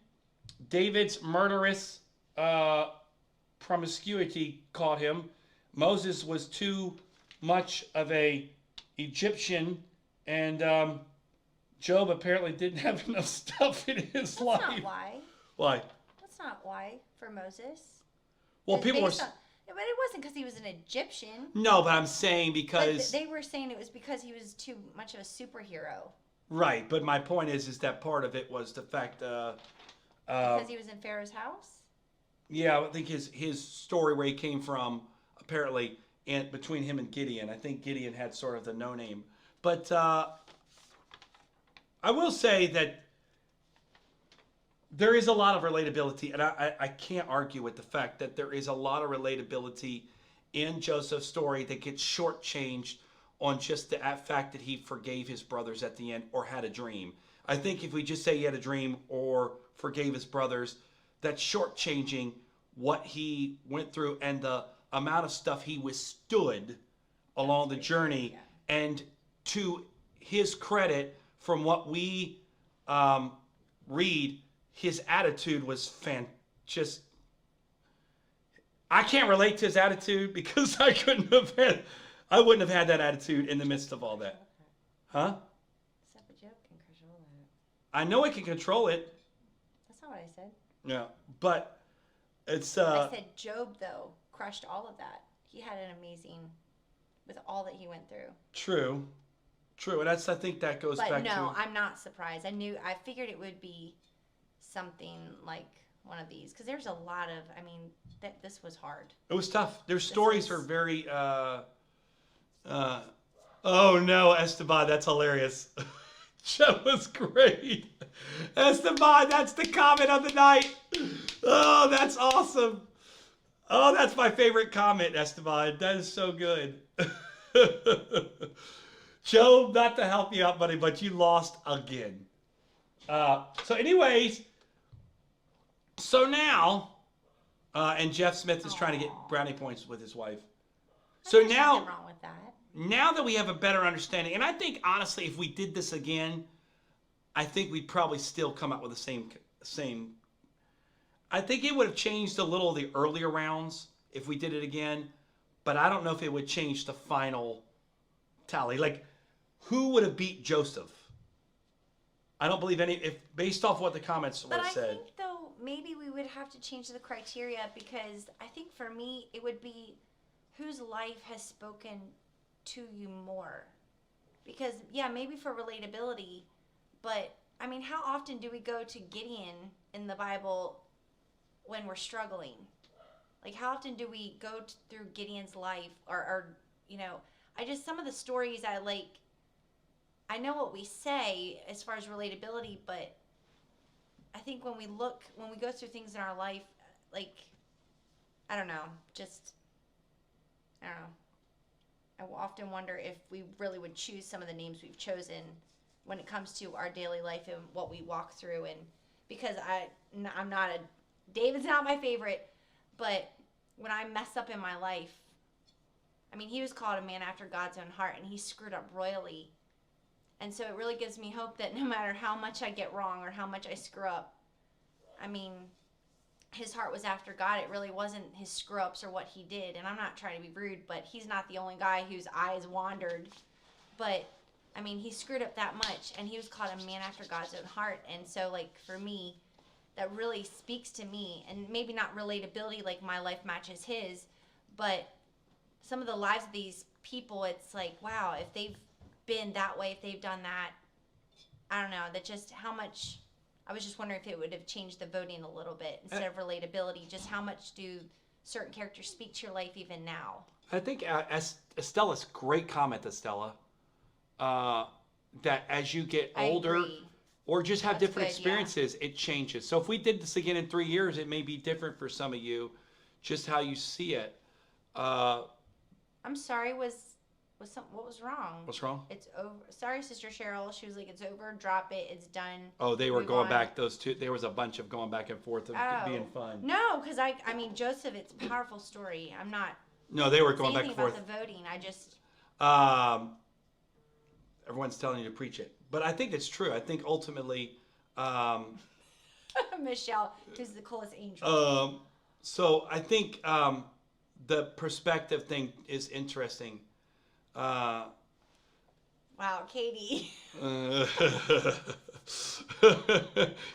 David's murderous promiscuity caught him. Moses was too much of a Egyptian, and Job apparently didn't have enough stuff in his That's life. not why. Why? That's not why for Moses. Well, It's people were. based on- but it wasn't because he was an Egyptian. No, but I'm saying But because they were saying it was because he was too much of a superhero. right. But my point is that part of it was the fact. Because he was in Pharaoh's house? Yeah, I think his story where he came from apparently, and between him and Gideon, I think Gideon had sort of the no name. But I will say that there is a lot of relatability, and I can't argue with the fact that there is a lot of relatability in Joseph's story that gets shortchanged on just the fact that he forgave his brothers at the end or had a dream. I think if we just say he had a dream or forgave his brothers, that's shortchanging what he went through and the amount of stuff he withstood along the journey. Yeah. And to his credit, from what we read, his attitude was just. I can't relate to his attitude because I wouldn't have had that attitude in the midst of all that. Huh? Except for Job can control that. I know I can control it. That's not what I said. Yeah, but it's I said Job, though, crushed all of that. He had an amazing, with all that he went through. true, and I think that goes But back no, to. I'm not surprised. I figured it would be something like one of these because there's a lot of. I mean, this was hard. It was tough. Their stories was- are very. Oh no, Esteban, that's hilarious. That was great. Esteban, that's the comment of the night. Oh, that's awesome. Oh, that's my favorite comment, Esteban. That is so good. Job, not to help you out, buddy, but you lost again. So, anyways, so now, and Jeff Smith is trying to get brownie points with his wife. So There's now, nothing wrong with that. now that we have a better understanding, and I think honestly, if we did this again, I think we'd probably still come out with the same. I think it would have changed a little of the earlier rounds if we did it again, but I don't know if it would change the final tally. Like, who would have beat Joseph? I don't believe any. If based off what the comments But would I have said. think though maybe we would have to change the criteria because I think for me it would be whose life has spoken to you more. Because yeah, maybe for relatability, but I mean, how often do we go to Gideon in the Bible when we're struggling? Like how often do we go through Gideon's life or you know, I just some of the stories I know what we say as far as relatability, but I think when we go through things in our life, like, I don't know, I don't know. I often wonder if we really would choose some of the names we've chosen when it comes to our daily life and what we walk through. And because I'm not David's not my favorite, but when I mess up in my life, I mean, he was called a man after God's own heart, and he screwed up royally. And so it really gives me hope that no matter how much I get wrong or how much I screw up, I mean, his heart was after God. It really wasn't his screw ups or what he did. And I'm not trying to be rude, but he's not the only guy whose eyes wandered. But, I mean, he screwed up that much, and he was called a man after God's own heart. And so, like, for me, that really speaks to me. And maybe not relatability like my life matches his, but some of the lives of these people, it's like, wow, if they've been that way, if they've done that, I don't know, that just how much, I was just wondering if it would have changed the voting a little bit instead of relatability, just how much do certain characters speak to your life even now? I think Estella's great comment, Estella, that as you get I older agree. or just have That's different good, yeah. experiences, it changes. So if we did this again in 3 years, it may be different for some of you, just how you see it. I'm sorry, was What was wrong? What's wrong? It's over. Sorry, Sister Cheryl. She was like, it's over. Drop it. It's done. Oh, they were Move going on. back. Those two. There was a bunch of going back and forth of being fun. No, because I mean, Joseph, it's a powerful story. I'm not No, they were saying going back and anything forth. about the voting. I just, Everyone's telling you to preach it, but I think it's true. I think ultimately, Michelle, who's the coolest angel. so I think the perspective thing is interesting. Wow, Katie.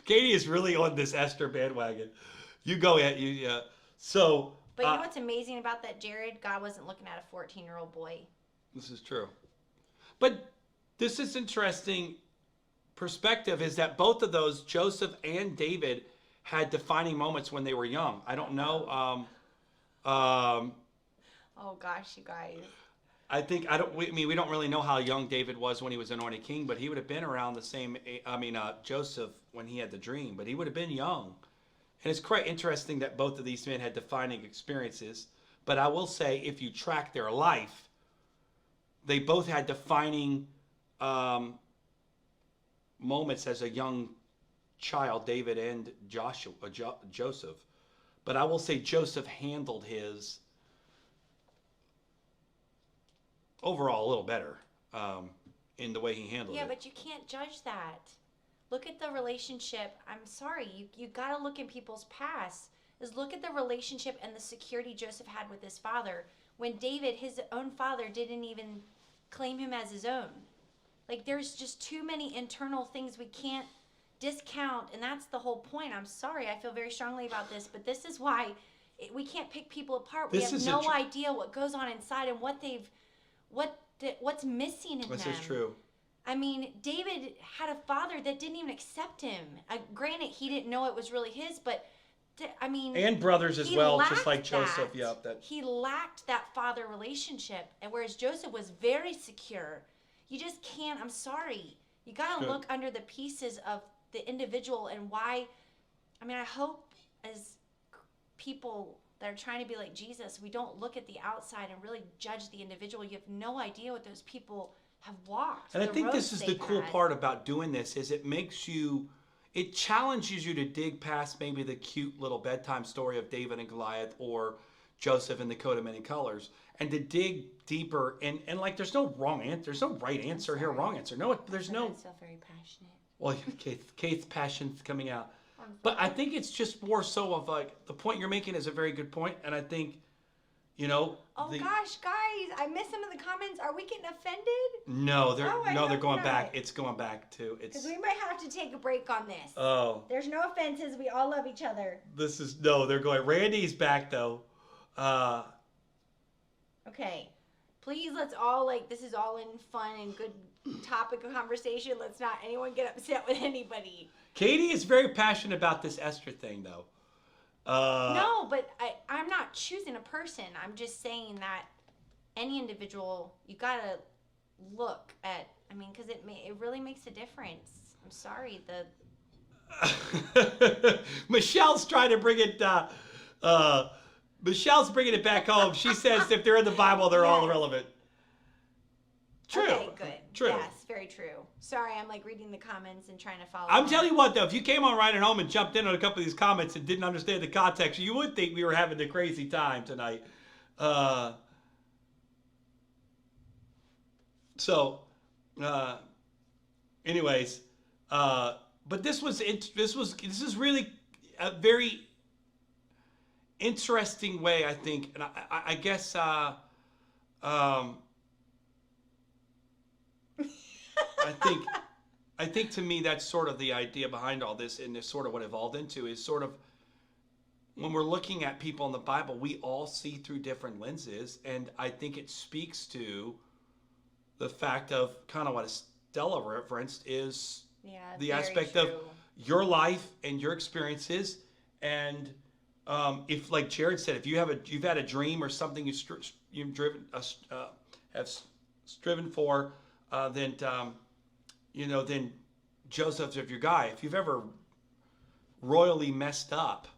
Katie is really on this Esther bandwagon. You go at you. Yeah. So. But you know what's amazing about that, Jared? God wasn't looking at a 14-year-old boy. This is true. But this is interesting perspective is that both of those, Joseph and David, had defining moments when they were young. I don't know. Oh gosh, you guys. I think we don't really know how young David was when he was anointed king, but he would have been around the same. Joseph when he had the dream, but he would have been young. And it's quite interesting that both of these men had defining experiences. But I will say, if you track their life, they both had defining moments as a young child, David and Joseph. But I will say Joseph handled his overall a little better in the way he handled it. Yeah, but you can't judge that. Look at the relationship. I'm sorry, you got to look in people's past. Is look at the relationship and the security Joseph had with his father when David, his own father, didn't even claim him as his own. Like, there's just too many internal things we can't discount, and that's the whole point. I'm sorry, I feel very strongly about this, but this is why we can't pick people apart. We have no idea what goes on inside and what's missing in them. This is true. I mean, David had a father that didn't even accept him. Granted, he didn't know it was really his, but I mean, and brothers as well, just like Joseph. That. Yep. That he lacked that father relationship, and whereas Joseph was very secure. You just can't. I'm sorry. You got to look under the pieces of the individual and why. I mean, I hope as people that are trying to be like Jesus, we don't look at the outside and really judge the individual. You have no idea what those people have walked. And I think this is the cool part about doing this is it challenges you to dig past maybe the cute little bedtime story of David and Goliath or Joseph and the coat of many colors, and to dig deeper and like there's no wrong answer, there's no right answer here, wrong answer. No, there's no. I feel very passionate. Well, Kate's passion's coming out, but I think it's just more so of like the point you're making is a very good point, and I think, Oh gosh, guys, I missed some of the comments. Are we getting offended? No, they're going back. It's going back to because we might have to take a break on this. Oh, there's no offenses. We all love each other. They're going. Randy's back though. Okay, please let's all this is all in fun and good topic of conversation. Let's not anyone get upset with anybody. Katie is very passionate about this Esther thing though. No, but I'm not choosing a person. I'm just saying that any individual, you gotta look at. I mean, because it really makes a difference. I'm sorry, Michelle's trying to bring it. Michelle's bringing it back home. She says if they're in the Bible, they're all irrelevant. True. Okay, good. True. Yes, very true. Sorry, I'm reading the comments and trying to follow. I'm telling you what, though, if you came on right at home and jumped in on a couple of these comments and didn't understand the context, you would think we were having a crazy time tonight. Anyways, but this is really a very interesting way, I think, and I guess. I think to me that's sort of the idea behind all this, and it's sort of what evolved into is sort of when we're looking at people in the Bible, we all see through different lenses, and I think it speaks to the fact of kind of what Stella referenced is the aspect of your life and your experiences, and if, like Jared said, if you've had a dream or something you've have striven for, then Joseph's of your guy. If you've ever royally messed up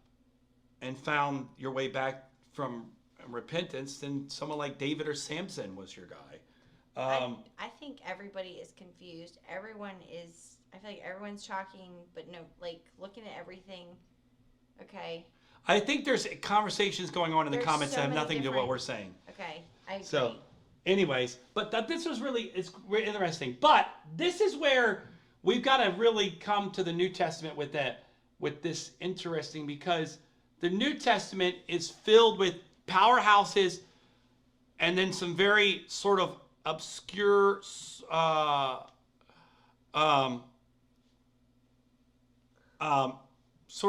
and found your way back from repentance, then someone like David or Samson was your guy. I think everybody is confused. Everyone is. I feel like everyone's talking, but no, like looking at everything. Okay. I think there's conversations going on in the There's comments so that have many nothing to do with what we're saying. Okay, I agree. So, anyways, but this was it's really interesting. But this is where we've got to really come to the New Testament with this interesting, because the New Testament is filled with powerhouses and then some very sort of obscure sort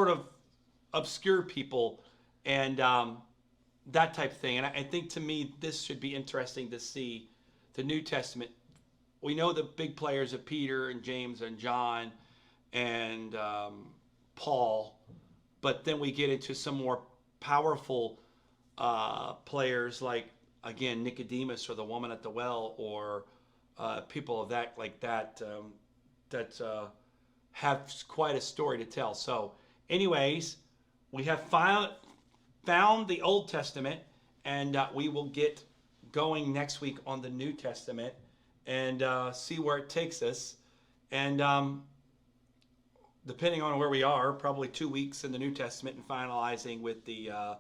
of obscure people and that type of thing. And I think to me, this should be interesting to see the New Testament. We know the big players of Peter and James and John and Paul, but then we get into some more powerful players like, again, Nicodemus or the woman at the well, or people of that that have quite a story to tell. So, anyways, we have found the Old Testament, and we will get going next week on the New Testament and see where it takes us. And depending on where we are, probably 2 weeks in the New Testament and finalizing with the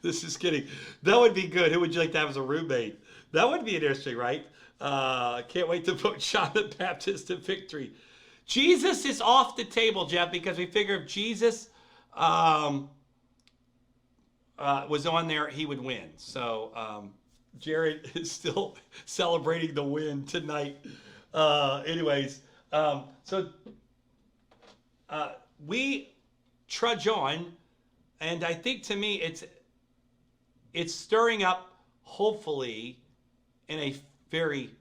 this is kidding. That would be good. Who would you like to have as a roommate? That would be interesting, right? Can't wait to vote John the Baptist to victory. Jesus is off the table, Jeff, because we figure if Jesus was on there, he would win. So Jared is still celebrating the win tonight. Anyways, so we trudge on, and I think to me it's stirring up, hopefully, in a very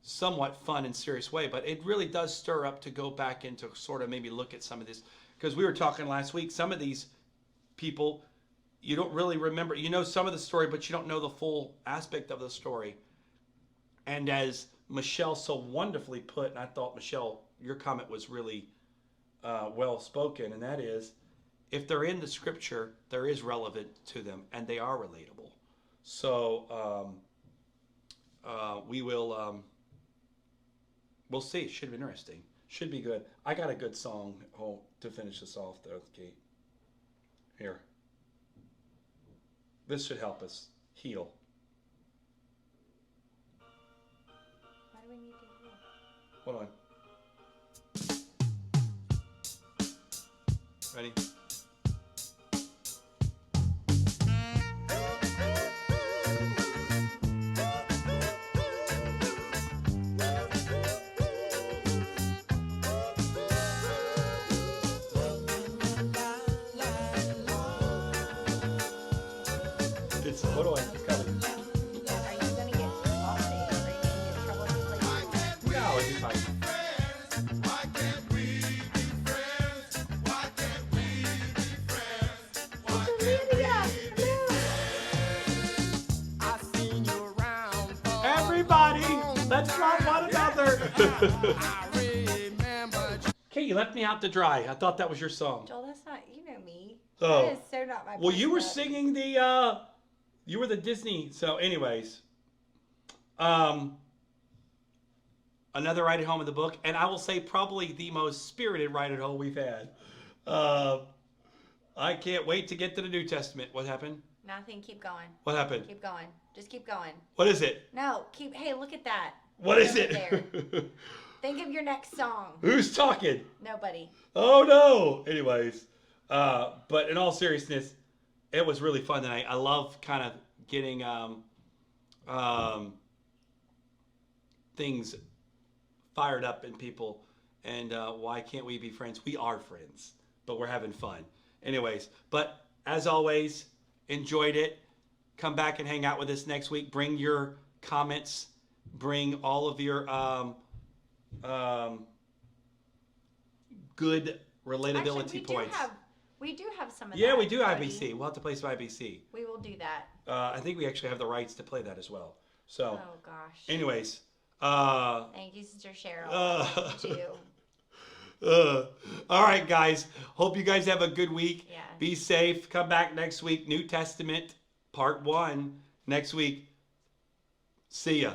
somewhat fun and serious way, but it really does stir up to go back into sort of maybe look at some of this, because we were talking last week, some of these people you don't really remember. You know some of the story, but you don't know the full aspect of the story. And as Michelle so wonderfully put, and I thought, Michelle, your comment was really well spoken, and that is, if they're in the scripture, there is relevant to them, and they are relatable. So we will we'll see. It should be interesting. Should be good. I got a good song to finish this off, though, Kate. Here. This should help us heal. Why do we need to heal? Hold on. Ready? Hold on, it's coming. Are you gonna get off stage? Are you gonna get in trouble if you play? No, it'll be fine. Everybody, let's love one another. Okay, you left me out to dry. I thought that was your song. Joel, that's not, you know me. Oh. That is so not my Well, you were personality. singing the, you were the Disney. So anyways, another ride at home in the book. And I will say probably the most spirited ride at home we've had. I can't wait to get to the New Testament. What happened? Nothing. Keep going. What happened? Keep going. Just keep going. What is it? No, keep. Hey, look at that. What is Over it? there. Think of your next song. Who's talking? Nobody. Oh no. Anyways, but in all seriousness, it was really fun tonight. I love kind of getting things fired up in people, and why can't we be friends? We are friends, but we're having fun. Anyways, but as always, enjoyed it. Come back and hang out with us next week. Bring your comments. Bring all of your good relatability Actually, points. We do have some of that. Yeah, we do Cody. IBC. We'll have to play some IBC. We will do that. I think we actually have the rights to play that as well. So, Oh gosh. anyways. Thank you, Sister Cheryl. I love you too. All right, guys. Hope you guys have a good week. Yeah. Be safe. Come back next week. New Testament, Part 1. next week. See ya.